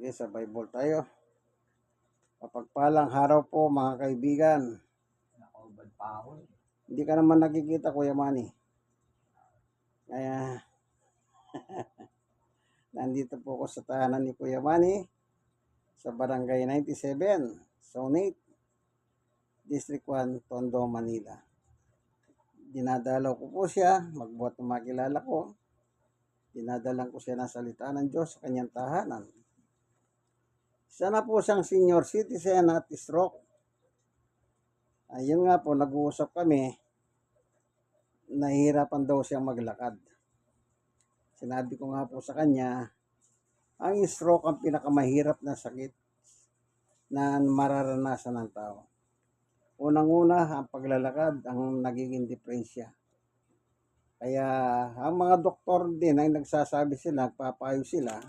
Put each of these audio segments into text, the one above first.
Sige, sa Bible tayo. Mapagpalang araw po mga kaibigan. Nakaubad pa ako eh. Hindi ka naman nakikita, Kuya Manny. Kaya, nandito po ako sa tahanan ni Kuya Manny sa Barangay 97, Zone 8, District 1, Tondo, Manila. Dinadalaw ko po siya, magbuhat ng makilala ko. Dinadalang ko siya ng salita ng Diyos sa kanyang tahanan. Isa na po siyang senior citizen at stroke. Ayun nga po, nag-uusap kami, nahihirapan daw siyang maglakad. Sinabi ko nga po sa kanya, ang stroke ang pinakamahirap na sakit na mararanasan ng tao. Unang-una, ang paglalakad ang nagiging diferensya. Kaya ang mga doktor din ay nagsasabi sila, nagpapayo sila,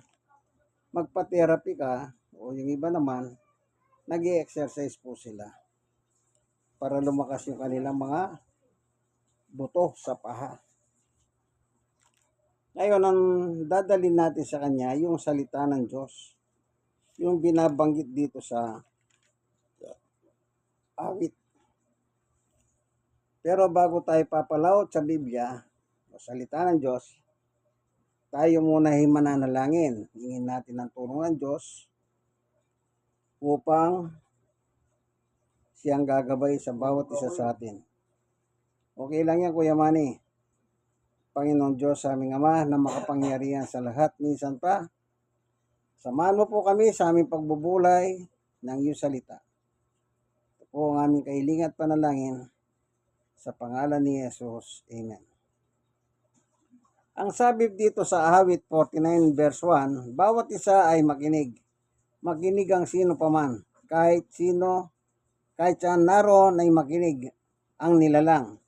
magpa-therapy ka, o yung iba naman, nag-i-exercise po sila para lumakas yung kanilang mga buto sa paha. Ngayon, ang dadalhin natin sa kanya, yung salita ng Diyos. Yung binabanggit dito sa awit. Pero bago tayo papalaot sa Biblia, o salita ng Diyos, tayo muna ay mananalangin. Hingin natin ang tulong ng Diyos upang siyang gagabay sa bawat isa sa atin. Okay lang yan, Kuya Manny. Panginoon Diyos sa aming Ama na makapangyarihan sa lahat, minsan pa, samahan mo po kami sa aming pagbubulay ng iyong salita. Ito po ang aming kahilingan at panalangin sa pangalan ni Jesus. Amen. Ang sabi dito sa Awit 49 verse 1, bawat isa ay makinig. Makinig ang sino paman. Kahit sino, kahit saan naroon ay makinig ang nilalang.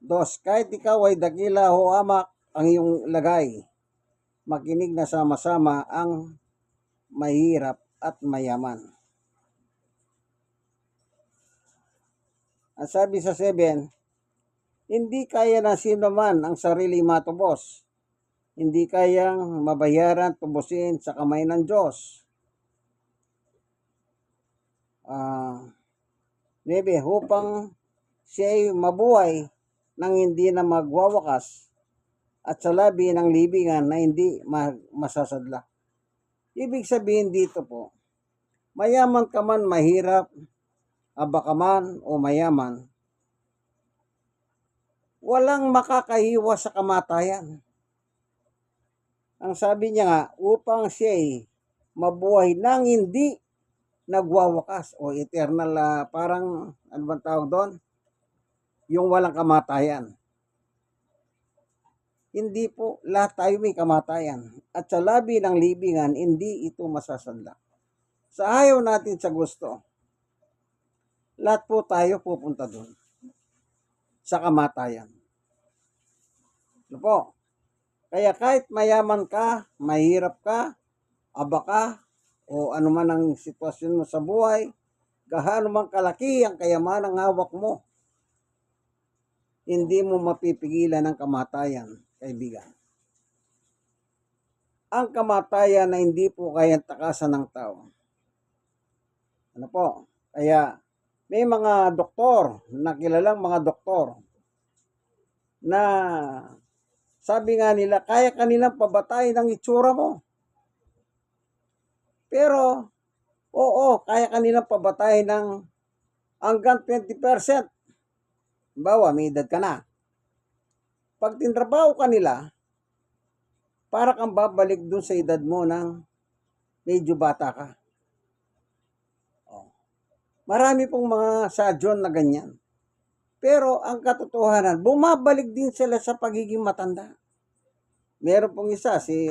2, kahit ikaw ay dakila o amak ang iyong lagay, makinig na sama-sama ang mahirap at mayaman. Ang sabi sa 7, hindi kaya ng sino man ang sarili matubos. Hindi kayang mabayaran tubusin sa kamay ng Diyos. 9, upang siya'y mabuhay nang hindi na magwawakas at sa labi ng libingan na hindi masasadla. Ibig sabihin dito po, mayaman ka man, mahirap, aba ka man o mayaman, walang makakahiwas sa kamatayan. Ang sabi niya nga, upang siya'y mabuhay nang hindi nagwawakas o eternal, parang ano bang tawag doon? Yung walang kamatayan. Hindi po, lahat tayo may kamatayan. At sa labi ng libingan, hindi ito masasadla. Sa ayaw natin sa gusto, lahat po tayo pupunta doon. Sa kamatayan. Ano po? Kaya kahit mayaman ka, mahirap ka, aba ka, o ano man ang sitwasyon mo sa buhay, gaano man kalaki ang kayamanang hawak mo, hindi mo mapipigilan ang kamatayan, kaibigan. Ang kamatayan na hindi po kayang takasan ng tao. Ano po? Kaya may mga doktor, nakilalang mga doktor, na sabi nga nila, kaya kanilang pabatayin ang itsura mo. Pero, oo, kaya kanilang pabatayin ng hanggang 20%. Bawa, may edad ka na. Pag tinrabaho ka nila, para kang babalik dun sa edad mo ng medyo bata ka. Marami pong mga sadyon na ganyan. Pero ang katotohanan, bumabalik din sila sa pagiging matanda. Meron pong isa, si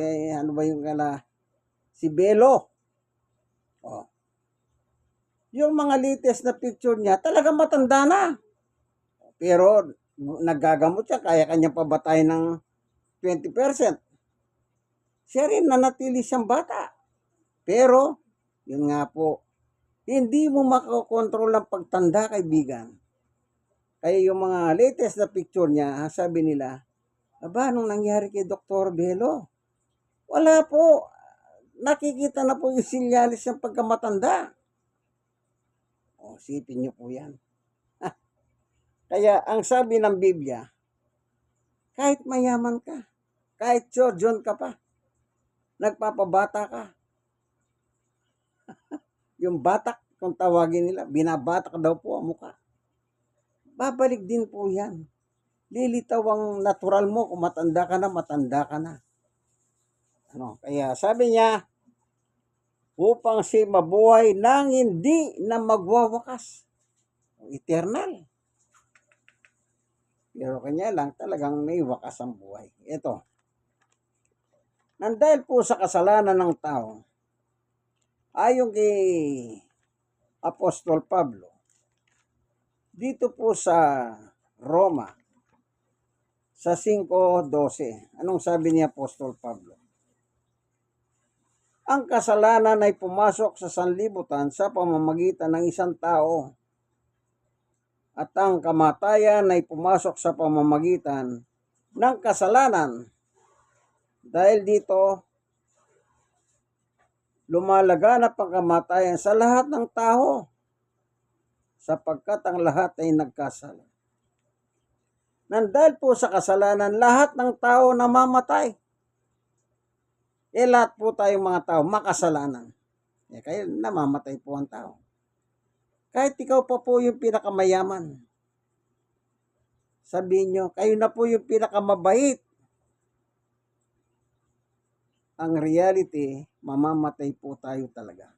Belo. Yung mga latest na picture niya, talagang matanda na. Pero nagagamot siya, kaya kanyang pabatayin ng 20%. Siya rin nanatili siyang bata. Pero, yun nga po, hindi mo makakontrol ang pagtanda, kaibigan. Kaya yung mga latest na picture niya, sabi nila, aba, anong nangyari kay Dr. Belo? Wala po. nakikita na po yung sinyalis ng pagkamatanda. O, sipin niyo po yan. Kaya ang sabi ng Biblia, kahit mayaman ka, kahit surgeon ka pa, nagpapabata ka. Yung batak, kung tawagin nila, binabatak daw po ang mukha. Babalik din po yan. Lilitaw ang natural mo kung matanda ka na, matanda ka na. Kaya sabi niya, upang si mabuhay nang hindi na magwawakas. Eternal. Pero kanya lang talagang may wakas ang buhay. Ito. Dahil po sa kasalanan ng tao, ayon kay Apostol Pablo, dito po sa Roma, sa 5:12, anong sabi ni Apostol Pablo? Ang kasalanan ay pumasok sa sanlibutan sa pamamagitan ng isang tao, at ang kamatayan ay pumasok sa pamamagitan ng kasalanan. Dahil dito, lumalaganap ang kamatayan sa lahat ng tao, sapagkat ang lahat ay nagkasala. Dahil po sa kasalanan, lahat ng tao namamatay. Lahat po tayong mga tao makasalanan. Kaya namamatay po ang tao. Kahit ikaw pa po yung pinakamayaman. Sabihin nyo, kayo na po yung pinakamabait. Ang reality, mamamatay po tayo talaga.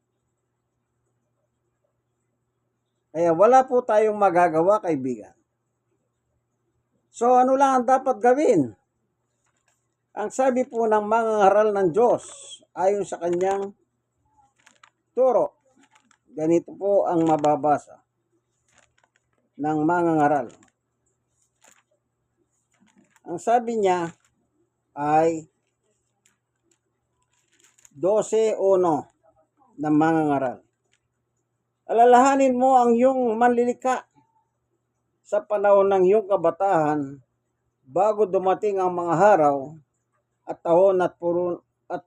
Kaya wala po tayong magagawa, kaibigan. So ano lang ang dapat gawin? Ang sabi po ng mga ngaral ng Diyos, ayon sa kanyang turo, ganito po ang mababasa ng mga ngaral. Ang sabi niya ay 12:1 ng mga ngaral. Alalahanin mo ang iyong manlilika sa panahon ng iyong kabataan bago dumating ang mga araw at tahon at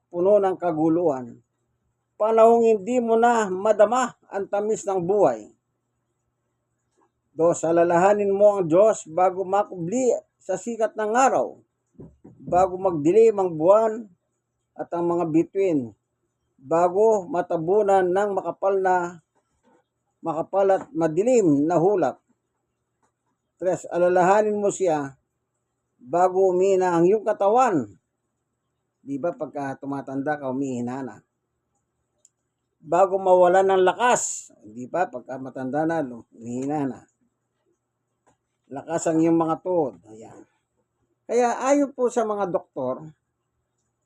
puno ng kaguluhan. Panahong hindi mo na madama ang tamis ng buhay. 2, alalahanin mo ang Diyos bago makubli sa sikat ng araw, bago magdilim ang buwan at ang mga bituin, bago matabunan ng makapal at madilim na hulak. 3, alalahanin mo siya bago umina ang iyong katawan. Di ba pagka tumatanda ka, umihina na. Bago mawala ng lakas. Di ba pagka matanda na, umihina na. Lakas ang iyong mga tuhod. Ayan. Kaya ayon po sa mga doktor,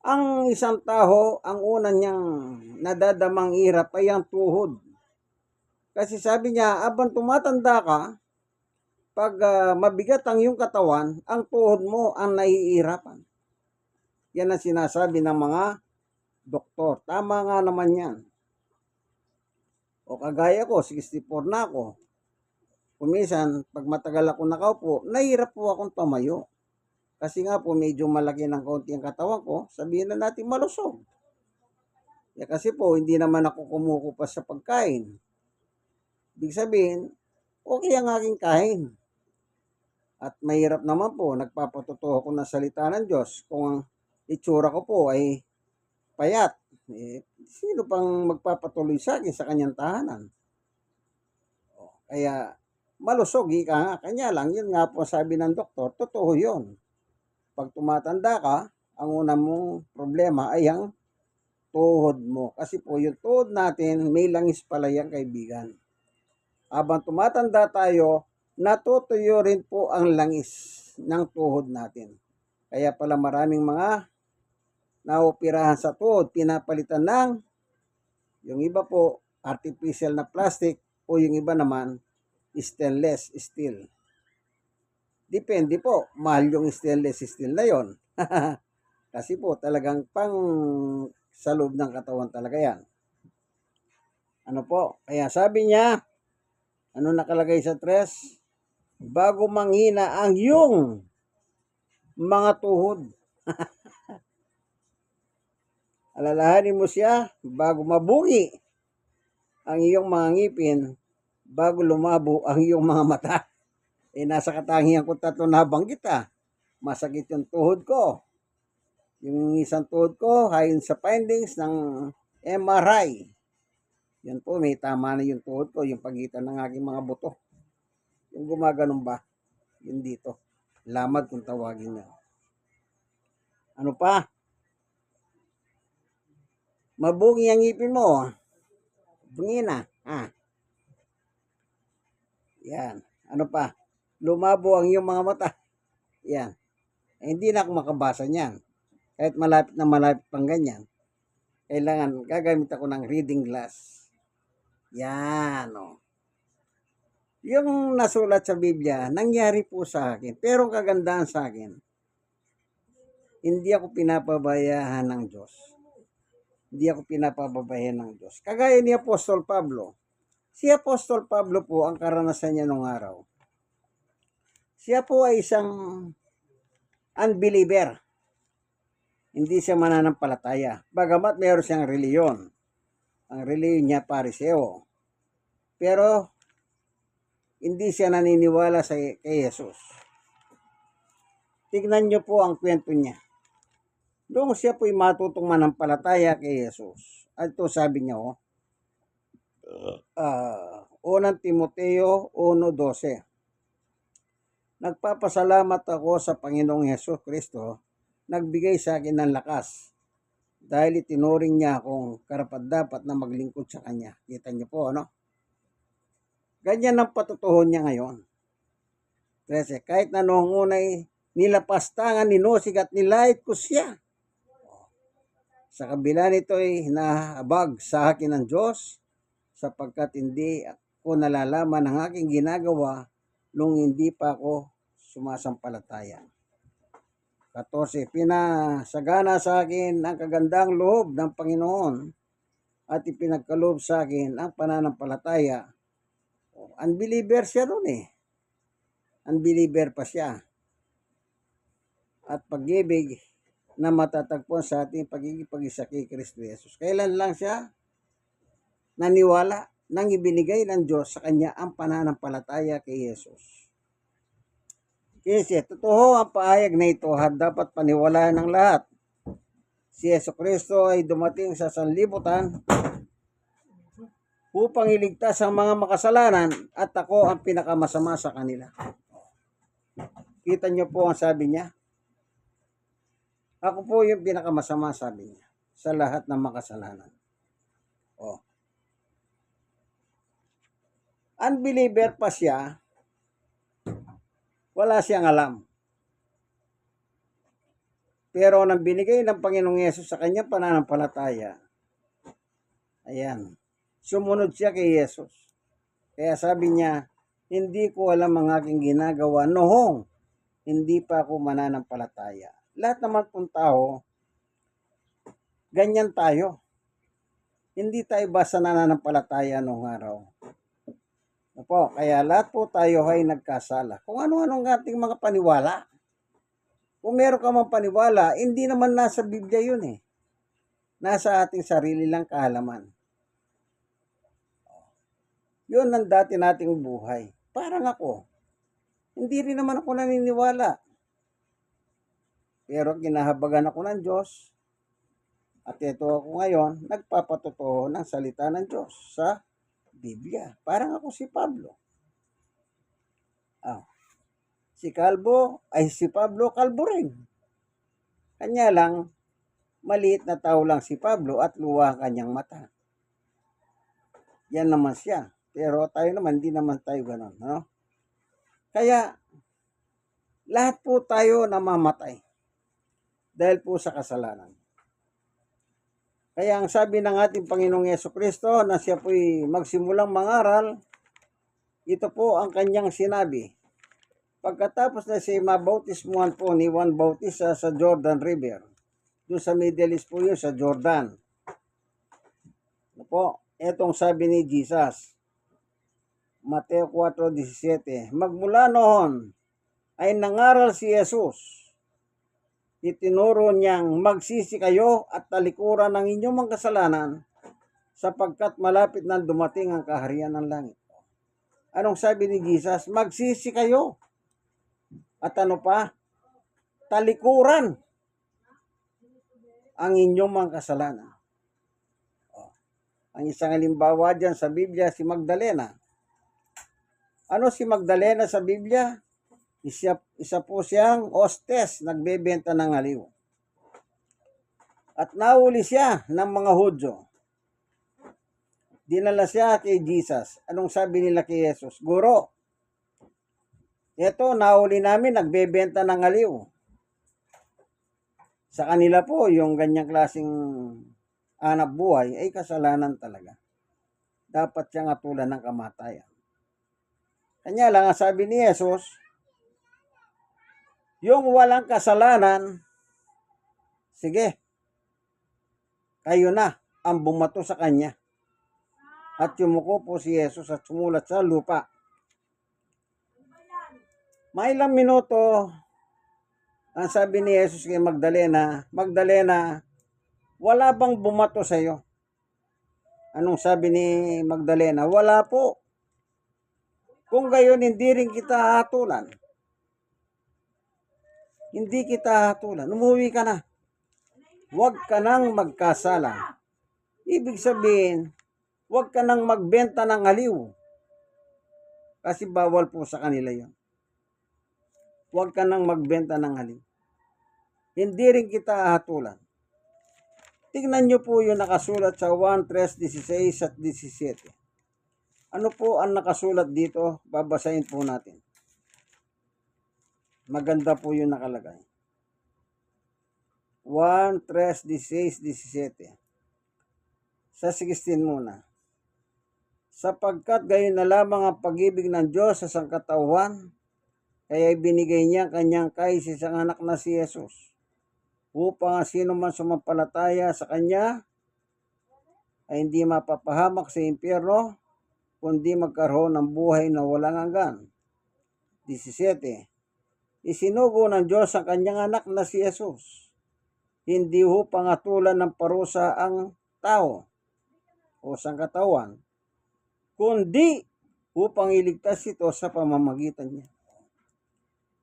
ang isang tao, ang una niyang nadadamang hirap ay ang tuhod. Kasi sabi niya, abang tumatanda ka, pag mabigat ang iyong katawan, ang tuhod mo ang nahihirapan. Yan ang sinasabi ng mga doktor. Tama nga naman yan. O kagaya ko, 64 na ako. Kuminsan, pag matagal ako nakaupo, nahirap po akong tumayo. Kasi nga po, medyo malaki ng konti ang katawan ko, sabihin na natin malusog. Kasi po, hindi naman ako kumukupas sa pagkain. Ibig sabihin, okay ang aking kain. At mahirap naman po, nagpapatotoo ko ng salita ng Diyos. Kung ang itsura ko po ay payat, sino pang magpapatuloy sa akin sa kanyang tahanan? Kaya malusog, ika nga. Kanya lang, yun nga po sabi ng doktor, totoo yun. Pag tumatanda ka, ang una mong problema ay ang tuhod mo. Kasi po yung tuhod natin, may langis pala yan, kaibigan. Habang tumatanda tayo, natutuyo rin po ang langis ng tuhod natin. Kaya pala maraming mga naoperahan sa tuhod, pinapalitan ng yung iba po artificial na plastic o yung iba naman stainless steel. Depende po, mahal yung stainless steel na yon. Kasi po talagang pang sa loob ng katawan talaga yan. Ano po? Kaya sabi niya, ano nakalagay sa 3? Bago manghina ang iyong mga tuhod. Alalahanin mo siya bago mabungi ang iyong mga ngipin, bago lumabo ang iyong mga mata. Nasa katangian ko tatlo nabanggit Masakit yung tuhod ko. Yung isang tuhod ko, ayon sa findings ng MRI, yun po, may tama na yung tuhod ko, yung pagitan ng aking mga buto. Yung gumaganon ba? Yun dito. Lamad kung tawagin niya. Ano pa? Mabungi ang ngipin mo. Bungi na. Yan. Ano pa? Lumabo ang iyong mga mata. Yan. Hindi na ako makabasa niyan. Kahit malapit pang ganyan. Kailangan gagamit ako ng reading glass. Yan. Yung nasulat sa Biblia, nangyari po sa akin. Pero kagandahan sa akin, hindi ako pinapabayaan ng Diyos. Hindi ako pinapababayan ng Diyos. Kagaya ni Apostol Pablo. Si Apostol Pablo po, ang karanasan niya nung araw. Siya po ay isang unbeliever. Hindi siya mananampalataya. Bagamat mayroon siyang reliyon. Ang reliyon niya, Pariseo. Pero, hindi siya naniniwala kay Jesus. Tignan niyo po ang kwento niya. Doon siya po'y matutong manampalataya kay Jesus. At ito sabi niya, unang Timoteo 1:12. Nagpapasalamat ako sa Panginoong Hesus Kristo, nagbigay sa akin ng lakas dahil itinuring niya akong karapat-dapat na maglingkod sa Kanya. Kita niyo po, Ganyan ang patutuhon niya ngayon. Kasi kahit na noong unay nilapastangan, ninosig at nilait ko siya. Sa kabila nito ay nahabag sa akin ng Diyos sapagkat hindi ko nalalaman ang aking ginagawa nung hindi pa ako sumasampalataya. 14. Pinasagana sa akin ang kagandang loob ng Panginoon at ipinagkaloob sa akin ang pananampalataya. Unbeliever siya noon Unbeliever pa siya. At pag-ibig na matatagpuan sa ating pagiging pag-isa kay Kristo Jesus. Kailan lang siya naniwala nang ibinigay ng Diyos sa kanya ang pananampalataya kay Jesus. Kasi totoo ang paayag na ito at dapat paniwalaan ng lahat. Si Jesucristo ay dumating sa sanlibutan upang iligtas ang mga makasalanan at ako ang pinakamasama sa kanila. Kita niyo po ang sabi niya. Ako po yung pinakamasama, sabi niya, sa lahat ng makasalanan. Unbeliever pa siya, wala siyang alam. Pero nang binigay ng Panginoong Yesus sa kanyang pananampalataya, sumunod siya kay Yesus. Kaya sabi niya, hindi ko alam ang aking ginagawa noong hindi pa ako mananampalataya. Lahat naman pong tao, ganyan tayo. Hindi tayo basta nananampalataya noong araw. Kaya lahat po tayo ay nagkasala. Kung ano-anong ating mga paniwala. Kung meron ka mang paniwala, hindi naman nasa Biblia yun Nasa ating sarili lang kaalaman. Yun ang dati nating buhay. Parang ako. Hindi rin naman ako naniniwala. Pero kinahabagan ako ng Diyos. At ito ako ngayon, nagpapatotoo ng salita ng Diyos sa Biblia. Parang ako si Pablo. Si Pablo, kalbo rin. Kanya lang, maliit na tao lang si Pablo at luwa ang kanyang mata. Yan naman siya. Pero tayo naman, hindi naman tayo ganon. Kaya, lahat po tayo namamatay dahil po sa kasalanan. Kaya ang sabi ng ating Panginoong Jesucristo na siya po'y magsimulang mangaral, ito po ang kanyang sinabi. Pagkatapos na siya mabautismuhan po ni Juan Bautista sa Jordan River, doon sa Middle East po yun, sa Jordan. Etong sabi ni Jesus, Mateo 4:17, magmula noon ay nangaral si Jesus itinuro niyang magsisi kayo at talikuran ng inyong mga kasalanan sapagkat malapit na dumating ang kaharian ng langit. Anong sabi ni Jesus? Magsisi kayo. At ano pa? Talikuran ang inyong mga kasalanan. Ang isang halimbawa dyan sa Biblia, si Magdalena. Ano si Magdalena sa Biblia? Isa po siyang hostes, nagbebenta ng aliw. At nahuli siya ng mga Hudyo. Dinala siya kay Jesus. Anong sabi nila kay Jesus? Guro, eto, nahuli namin, nagbebenta ng aliw. Sa kanila po, yung ganyang klaseng hanap buhay ay kasalanan talaga. Dapat siyang atulan ng kamatayan. Kanya lang, ang sabi ni Jesus, yung walang kasalanan, sige, kayo na ang bumato sa kanya. At yumuko po si Jesus at sumulat sa lupa. May ilang minuto, ang sabi ni Jesus kay Magdalena, Magdalena, wala bang bumato sa iyo? Anong sabi ni Magdalena? Wala po. Kung gayon, hindi rin kita hatulan. Hindi kita hatulan. Umuwi ka na. Huwag ka nang magkasala. Ibig sabihin, huwag ka nang magbenta ng aliw. Kasi bawal po sa kanila yon. Huwag ka nang magbenta ng aliw. Hindi rin kita hatulan. Tingnan nyo po yung nakasulat sa 1:3:16 at 17. Ano po ang nakasulat dito? Babasahin po natin. Maganda po yung nakalagay. 1:3:16-17. Sa 16 muna. Sapagkat gayon na lamang ang pag-ibig ng Diyos sa sangkatauhan, kaya ibinigay niya ang kanyang kaisisang anak na si Jesus, upang ang sino man sumampalataya sa kanya ay hindi mapapahamak sa impyerno, kundi magkaroon ng buhay na walang hanggan. 17. Isinugo ng Diyos ang kanyang anak na si Jesus, hindi upang atulan ng parusa ang tao o sangkatawan, kundi upang iligtas ito sa pamamagitan niya.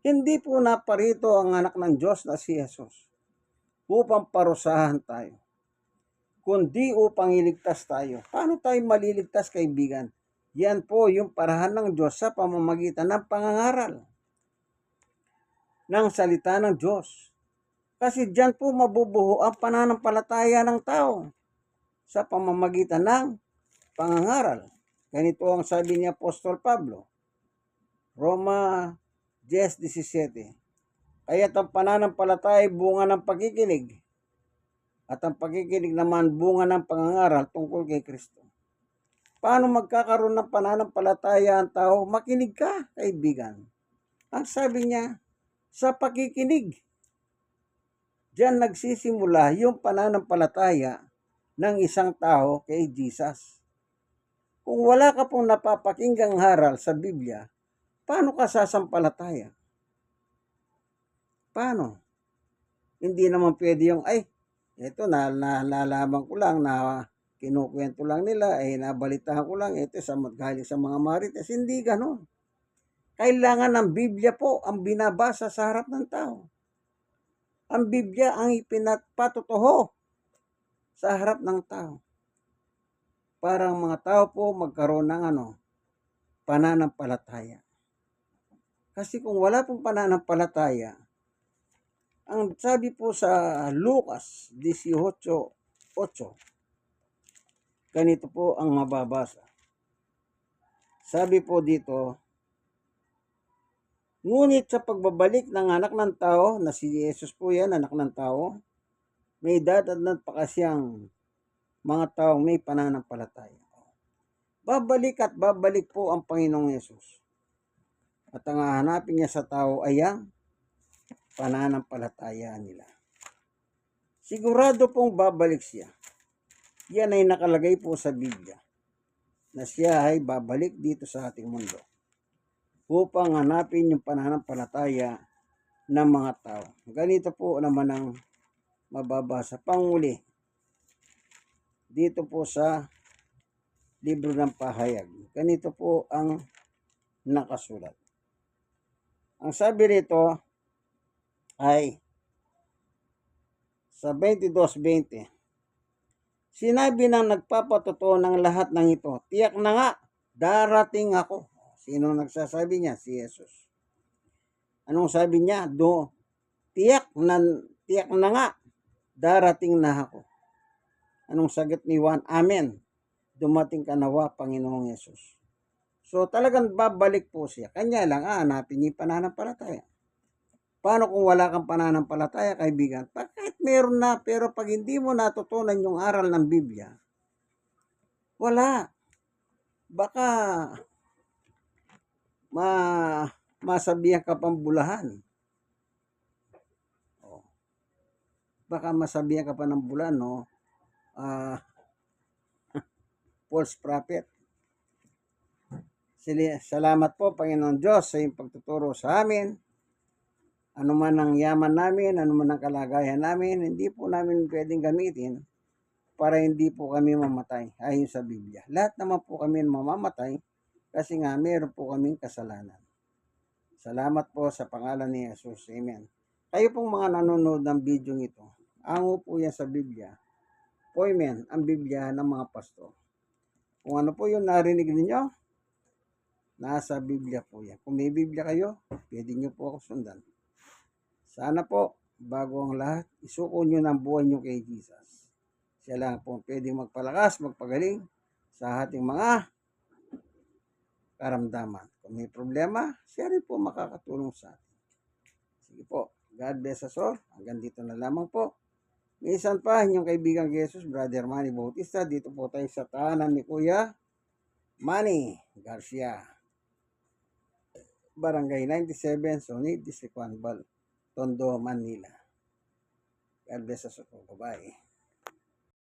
Hindi po naparito ang anak ng Diyos na si Jesus upang parusahan tayo, kundi upang iligtas tayo. Paano tayo maliligtas, kaibigan? Yan po yung parahan ng Diyos sa pamamagitan ng pangangaral ng salita ng Diyos. Kasi diyan po mabubuo ang pananampalataya ng tao sa pamamagitan ng pangangaral. Ganito ang sabi ni Apostol Pablo, Roma 10:17. Kaya't ang pananampalataya ay bunga ng pagkikinig, at ang pagkikinig naman bunga ng pangangaral tungkol kay Kristo. Paano magkakaroon ng pananampalataya ang tao? Makinig ka, kaibigan. Ang sabi niya, sa pakikinig. Diyan nagsisimula yung pananampalataya ng isang tao kay Jesus. Kung wala ka pong napapakinggang haral sa Biblia, paano ka sasampalataya? Paano? Hindi naman pwede yung, ito nalaman ko lang na kinukwento lang nila, nabalitahan ko lang, ito galing sa mga marites. Hindi ganon. Kailangan ng Biblia po ang binabasa sa harap ng tao. Ang Biblia ang ipinapatutuho sa harap ng tao. Para ang mga tao po magkaroon ng pananampalataya. Kasi kung wala pong pananampalataya, ang sabi po sa Lucas 18:8, ganito po ang mababasa. Sabi po dito, ngunit sa pagbabalik ng anak ng tao, na si Jesus po yan, anak ng tao, may dadatnan pa kasiyang mga taong may pananampalataya. Babalik at babalik po ang Panginoong Yesus. At ang hahanapin niya sa tao ay ang pananampalataya nila. Sigurado pong babalik siya. Yan ay nakalagay po sa Biblia, na siya ay babalik dito sa ating mundo upang hanapin yung pananampalataya ng mga tao. Ganito po naman ang mababasa. Panguli, dito po sa libro ng pahayag. Ganito po ang nakasulat. Ang sabi rito ay sa 22:20. Sinabi ng nagpapatotoo ng lahat ng ito, tiyak na nga, darating ako. Sino nagsasabi niya? Si Jesus. Anong sabi niya? Tiyak na nga, darating na ako. Anong sagot ni Juan? Amen. Dumating ka nawa, Panginoong Jesus. So talagang babalik po siya. Kanya lang, hanapin niya yung pananampalataya. Paano kung wala kang pananampalataya, kaibigan? Kahit meron na, pero pag hindi mo natutunan yung aral ng Biblia, wala. Baka masabihan ka pang bulahan. Baka masabihan ka pa ng bulahan, no? False prophet. Salamat po, Panginoon Diyos, sa iyong pagtuturo sa amin. Ano man ang yaman namin, ano man ang kalagayan namin, hindi po namin pwedeng gamitin para hindi po kami mamatay ayon sa Biblia. Lahat naman po kami mamamatay kasi nga meron po kaming kasalanan. Salamat po sa pangalan ni Jesus. Amen. Kayo pong mga nanonood ng video ito, ango po yan sa Biblia. Poimen ang Biblia ng mga pastor. Kung ano po yung narinig ninyo, nasa Biblia po yan. Kung may Biblia kayo, pwede nyo po ako sundan. Sana po, bago ang lahat, isuko nyo ng buhay nyo kay Jesus. Siya lang po pwedeng magpalakas, magpagaling sa ating mga karamdaman. Kung may problema, siya rin po makakatulong sa atin. Sige po, God bless us all. Hanggang dito na lamang po. Minsan pa, inyong kaibigan Jesus, Brother Manny Bautista. Dito po tayo sa tahanan ni Kuya Manny Garcia. Barangay 97, Sonid, District 1, Tondo, Manila. God bless us all. Bye-bye.